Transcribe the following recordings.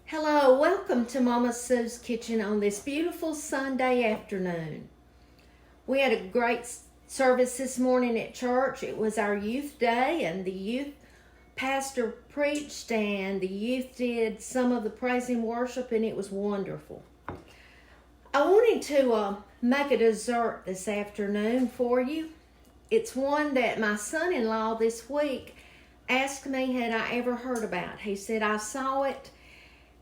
Hello, welcome to Mama Sue's Kitchen on this beautiful Sunday afternoon. We had a great service this morning at church. It was our youth day and the youth pastor preached and the youth did some of the praise and worship and it was wonderful. I wanted to make a dessert this afternoon for you. It's one that my son-in-law this week asked me had I ever heard about. He said, I saw it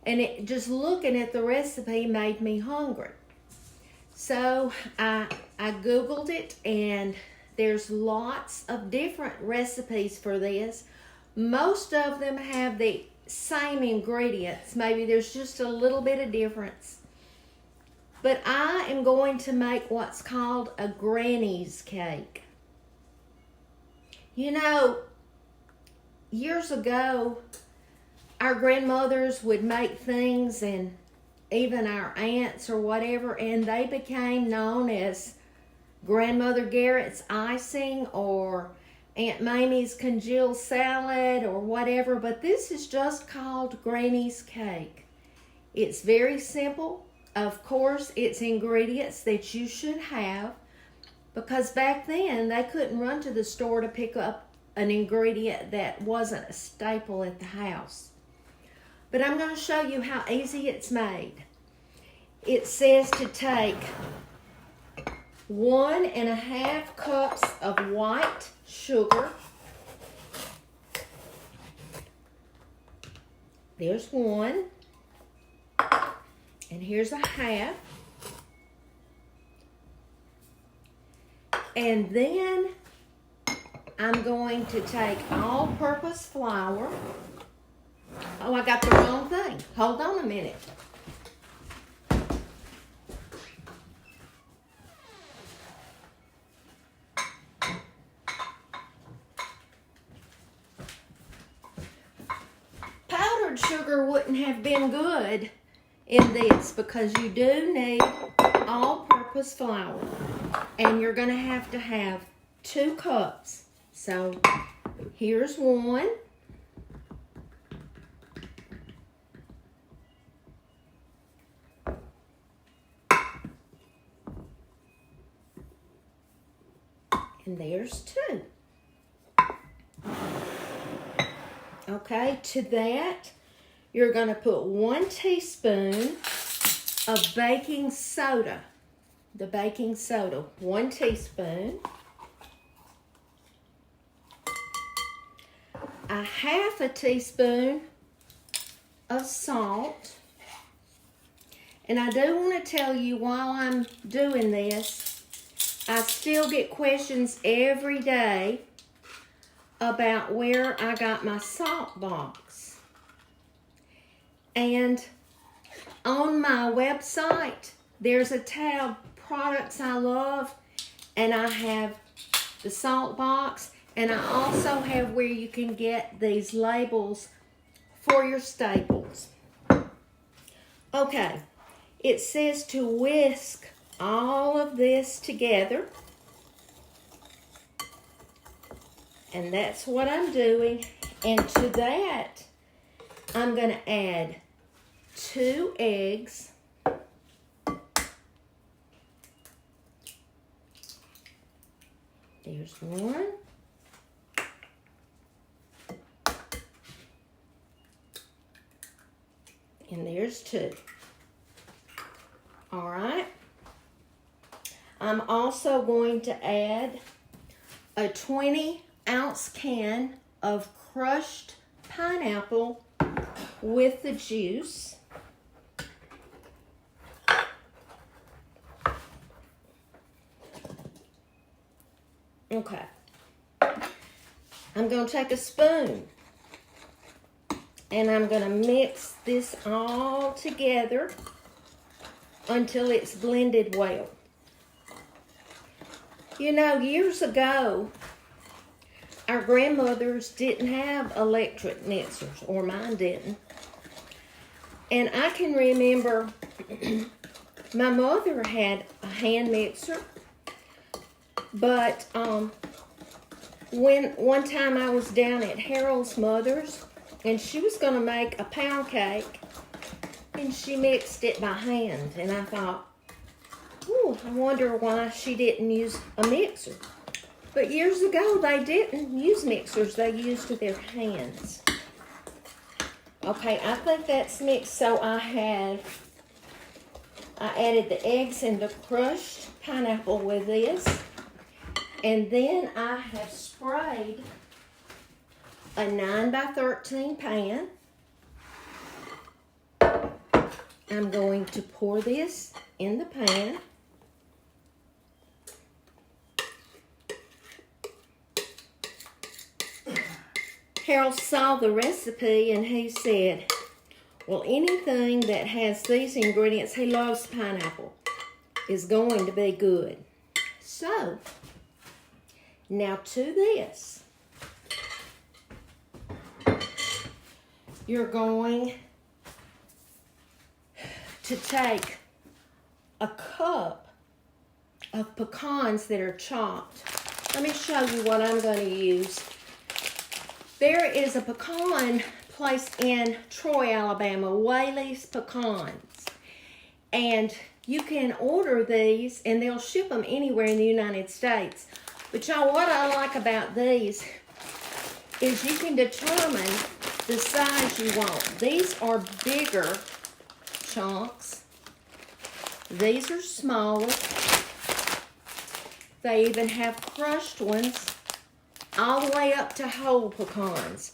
and just looking at the recipe made me hungry. So I Googled it and there's lots of different recipes for this. Most of them have the same ingredients. Maybe there's just a little bit of difference. But I am going to make what's called a granny's cake. You know, years ago, our grandmothers would make things, and even our aunts or whatever, and they became known as Grandmother Garrett's icing or Aunt Mamie's congealed salad or whatever, but this is just called Granny's cake. It's very simple. Of course, it's ingredients that you should have, because back then they couldn't run to the store to pick up an ingredient that wasn't a staple at the house. But I'm going to show you how easy it's made. It says to take 1.5 cups of white sugar. There's one. And here's a half. And then I'm going to take all-purpose flour. Oh, I got the wrong thing. Hold on a minute. Powdered sugar wouldn't have been good in this because you do need all-purpose flour. And you're going to have 2 cups. So here's one. And there's 2. Okay, to that, you're going to put 1 teaspoon of baking soda. The baking soda, 1 teaspoon. A half a teaspoon of salt. And I do want to tell you while I'm doing this, I still get questions every day about where I got my salt box. And on my website, there's a tab, Products I Love, and I have the salt box, and I also have where you can get these labels for your staples. Okay, it says to whisk all of this together, and that's what I'm doing. And to that, I'm going to add 2 eggs. There's 1. And there's 2. All right. I'm also going to add a 20-ounce can of crushed pineapple with the juice. Okay. I'm going to take a spoon and I'm going to mix this all together until it's blended well. You know, years ago, our grandmothers didn't have electric mixers, or mine didn't. And I can remember my mother had a hand mixer, but one time I was down at Harold's mother's, and she was going to make a pound cake, and she mixed it by hand. And I thought, ooh, I wonder why she didn't use a mixer. But years ago, they didn't use mixers. They used their hands. Okay, I think that's mixed. So I added the eggs and the crushed pineapple with this. And then I have sprayed a 9x13 pan. I'm going to pour this in the pan. Harold saw the recipe and he said, well, anything that has these ingredients, he loves pineapple, is going to be good. So, now to this. You're going to take a cup of pecans that are chopped. Let me show you what I'm going to use. There is a pecan place in Troy, Alabama, Whaley's Pecans. And you can order these and they'll ship them anywhere in the United States. But y'all, what I like about these is you can determine the size you want. These are bigger chunks. These are smaller. They even have crushed ones, all the way up to whole pecans.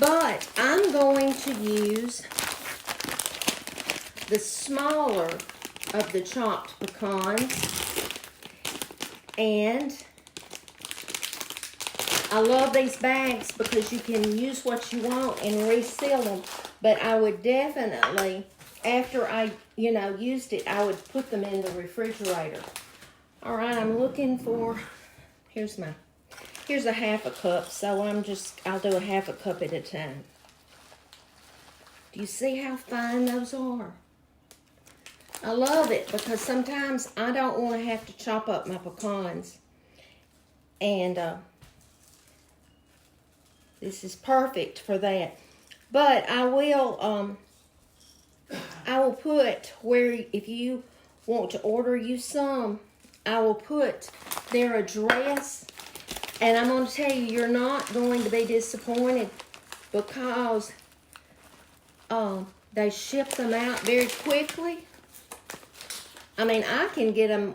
But I'm going to use the smaller of the chopped pecans. And I love these bags because you can use what you want and reseal them. But I would definitely, after I, used it, I would put them in the refrigerator. All right, I'm looking for, here's a half a cup, so I'll do a half a cup at a time. Do you see how fine those are? I love it because sometimes I don't want to have to chop up my pecans. And this is perfect for that. But I will put where, if you want to order you some, I will put their address. And I'm going to tell you, you're not going to be disappointed because they ship them out very quickly. I mean, I can get them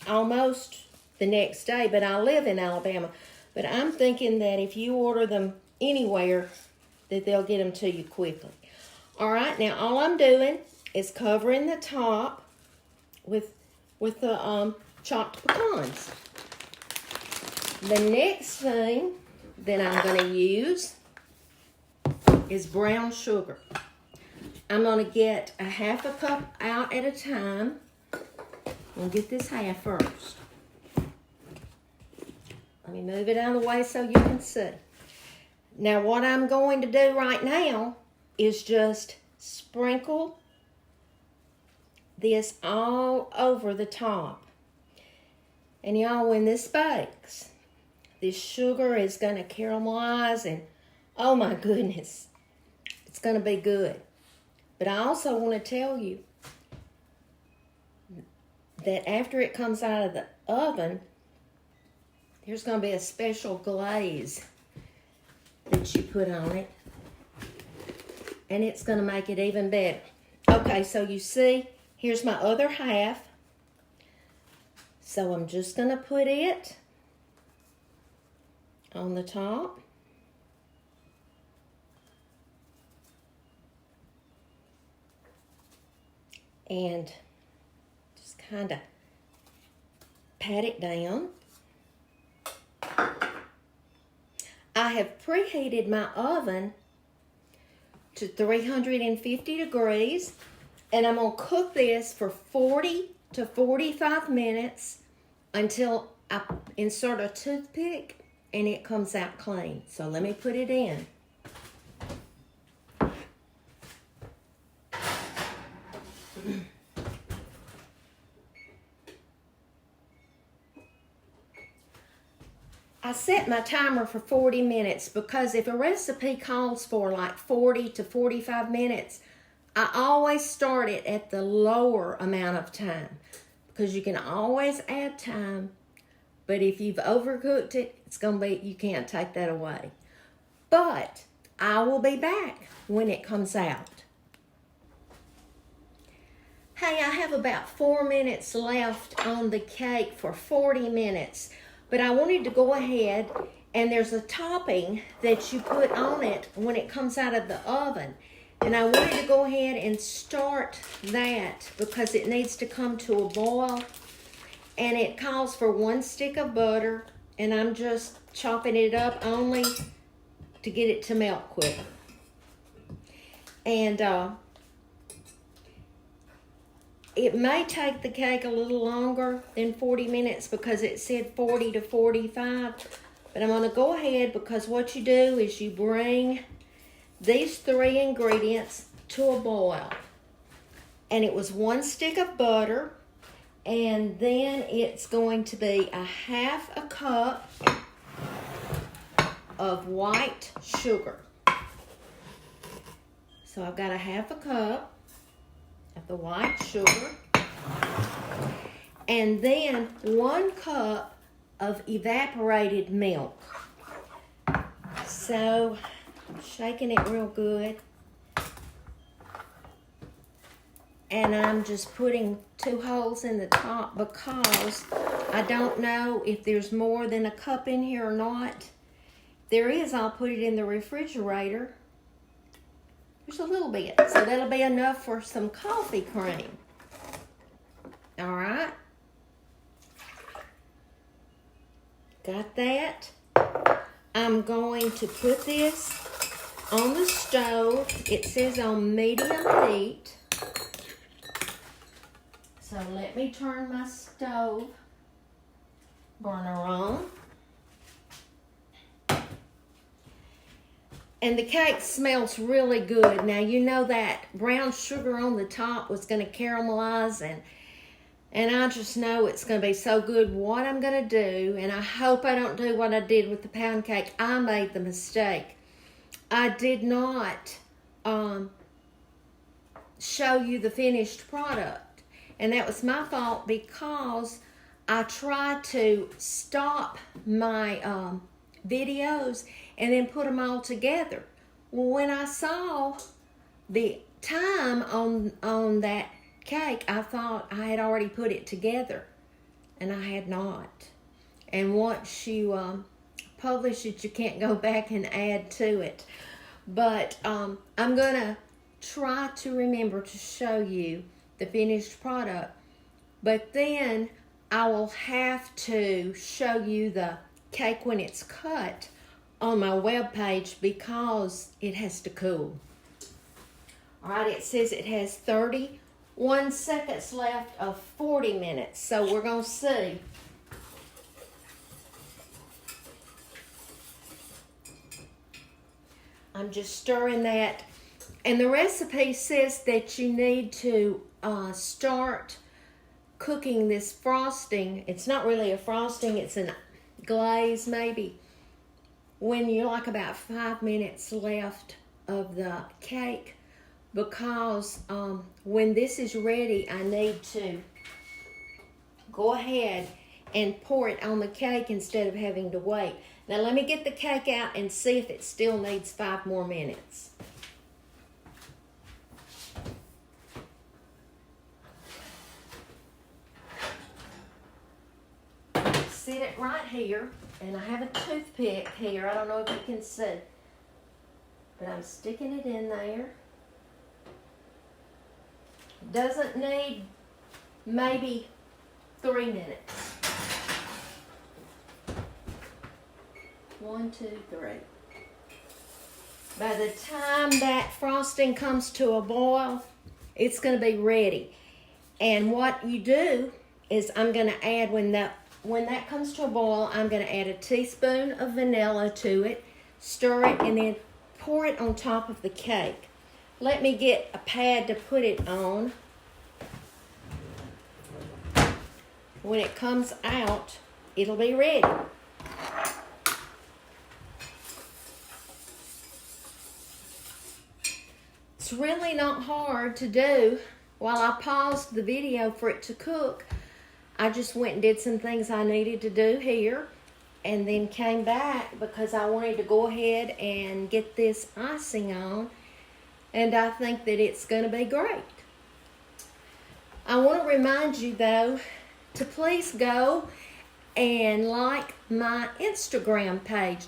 almost the next day, but I live in Alabama. But I'm thinking that if you order them anywhere, that they'll get them to you quickly. All right, now all I'm doing is covering the top with the chopped pecans. The next thing that I'm going to use is brown sugar. I'm going to get a half a cup out at a time. We'll get this half first. Let me move it out of the way so you can see. Now what I'm going to do right now is just sprinkle this all over the top. And y'all, when this bakes, this sugar is going to caramelize and, oh my goodness, it's going to be good. But I also want to tell you that after it comes out of the oven, there's going to be a special glaze that you put on it. And it's going to make it even better. Okay, so you see, here's my other half. So I'm just going to put it on the top. And just kind of pat it down. I have preheated my oven to 350 degrees, and I'm going to cook this for 40 to 45 minutes until I insert a toothpick and it comes out clean. So let me put it in. I set my timer for 40 minutes because if a recipe calls for like 40 to 45 minutes, I always start it at the lower amount of time because you can always add time, but if you've overcooked it, it's going to be, you can't take that away. But I will be back when it comes out. Hey, I have about 4 minutes left on the cake for 40 minutes, but I wanted to go ahead, and there's a topping that you put on it when it comes out of the oven. And I wanted to go ahead and start that because it needs to come to a boil. And it calls for 1 stick of butter, and I'm just chopping it up only to get it to melt quicker. And it may take the cake a little longer than 40 minutes because it said 40 to 45. But I'm going to go ahead because what you do is you bring these 3 ingredients to a boil. And it was 1 stick of butter. And then it's going to be a 1/2 cup of white sugar. So I've got a 1/2 cup of the white sugar. And then 1 cup of evaporated milk. So I'm shaking it real good. And I'm just putting 2 holes in the top because I don't know if there's more than a cup in here or not. If there is, I'll put it in the refrigerator. There's a little bit, so that'll be enough for some coffee cream. All right. Got that? I'm going to put this on the stove. It says on medium heat. So let me turn my stove burner on. And the cake smells really good. Now you know that brown sugar on the top was going to caramelize, and I just know it's going to be so good. What I'm going to do, and I hope I don't do what I did with the pound cake. I made the mistake. I did not show you the finished product. And that was my fault because I tried to stop my videos and then put them all together. Well, when I saw the time on that cake, I thought I had already put it together, and I had not. And once you publish it, you can't go back and add to it. But I'm going to try to remember to show you the finished product, but then I will have to show you the cake when it's cut on my webpage because it has to cool. All right, it says it has 31 seconds left of 40 minutes, so we're going to see. I'm just stirring that, and the recipe says that you need to start cooking this frosting. It's not really a frosting, it's a glaze maybe, when you're like about 5 minutes left of the cake, because when this is ready, I need to go ahead and pour it on the cake instead of having to wait. Now let me get the cake out and see if it still needs 5 more minutes. Sit it right here, and I have a toothpick here. I don't know if you can see, but I'm sticking it in there. Doesn't need maybe 3 minutes. 1, 2, 3. By the time that frosting comes to a boil, it's going to be ready. And what you do is I'm going to add, when that comes to a boil, I'm going to add a teaspoon of vanilla to it, stir it, and then pour it on top of the cake. Let me get a pad to put it on. When it comes out, it'll be ready. It's really not hard to do. While I paused the video for it to cook, I just went and did some things I needed to do here, and then came back because I wanted to go ahead and get this icing on, and I think that it's going to be great. I want to remind you, though, to please go and like my Instagram page.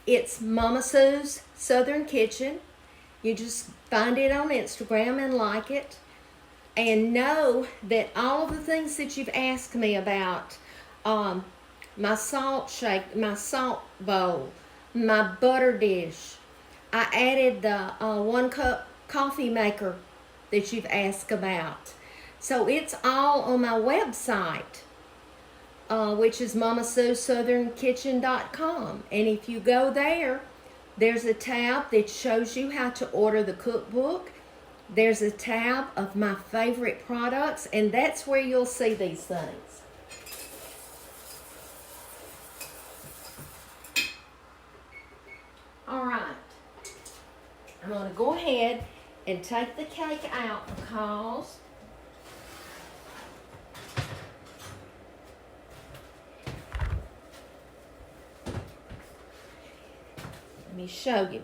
It's Mama Sue's Southern Kitchen. You just find it on Instagram and like it. And know that all of the things that you've asked me about, my salt shake, my salt bowl, my butter dish, I added the 1 cup coffee maker that you've asked about. So it's all on my website, which is MamaSue'sSouthernKitchen.com. And if you go there, there's a tab that shows you how to order the cookbook. There's a tab of my favorite products, and that's where you'll see these things. All right. I'm going to go ahead and take the cake out because let me show you.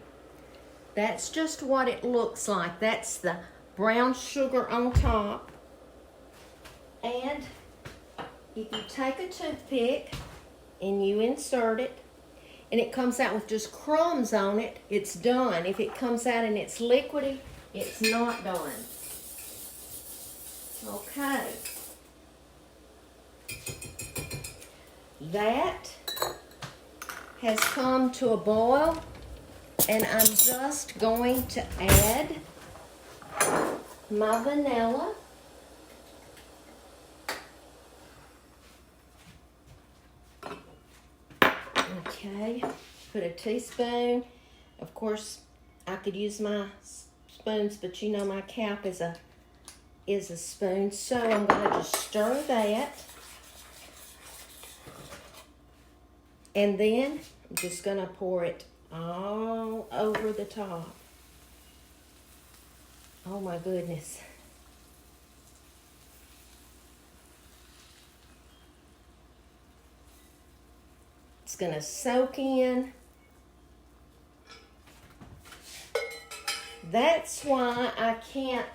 That's just what it looks like. That's the brown sugar on top. And if you take a toothpick and you insert it, and it comes out with just crumbs on it, it's done. If it comes out and it's liquidy, it's not done. Okay. That has come to a boil. And I'm just going to add my vanilla. Okay, put a teaspoon. Of course, I could use my spoons, but you know my cap is a spoon. So I'm going to just stir that. And then I'm just going to pour it all over the top. Oh my goodness. It's going to soak in. That's why I can't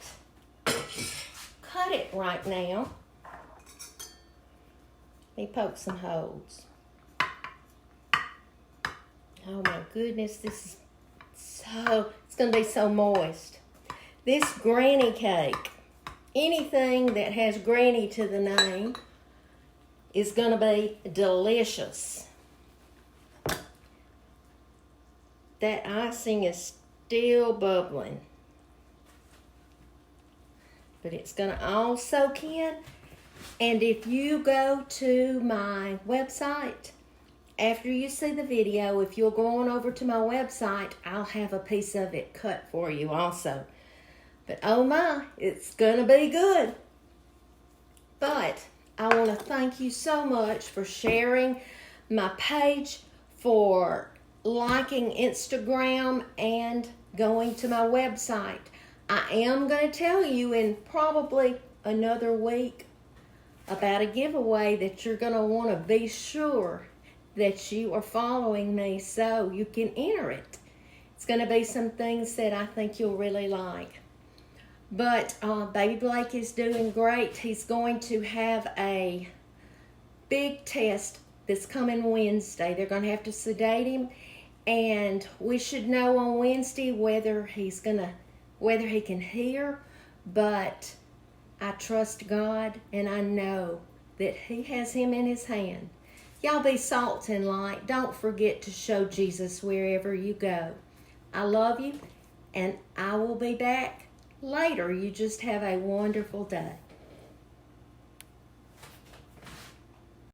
cut it right now. Let me poke some holes. Oh my goodness, it's going to be so moist. This granny cake, anything that has granny to the name, is going to be delicious. That icing is still bubbling. But it's going to all soak in. And if you go to my website, after you see the video, if you'll go on over to my website, I'll have a piece of it cut for you also. But oh my, it's going to be good. But I want to thank you so much for sharing my page, for liking Instagram, and going to my website. I am going to tell you in probably another week about a giveaway that you're going to want to be sure that you are following me so you can enter it. It's going to be some things that I think you'll really like. But Baby Blake is doing great. He's going to have a big test this coming Wednesday. They're going to have to sedate him, and we should know on Wednesday whether he can hear. But I trust God, and I know that He has him in His hand. Y'all be salt and light. Don't forget to show Jesus wherever you go. I love you, and I will be back later. You just have a wonderful day.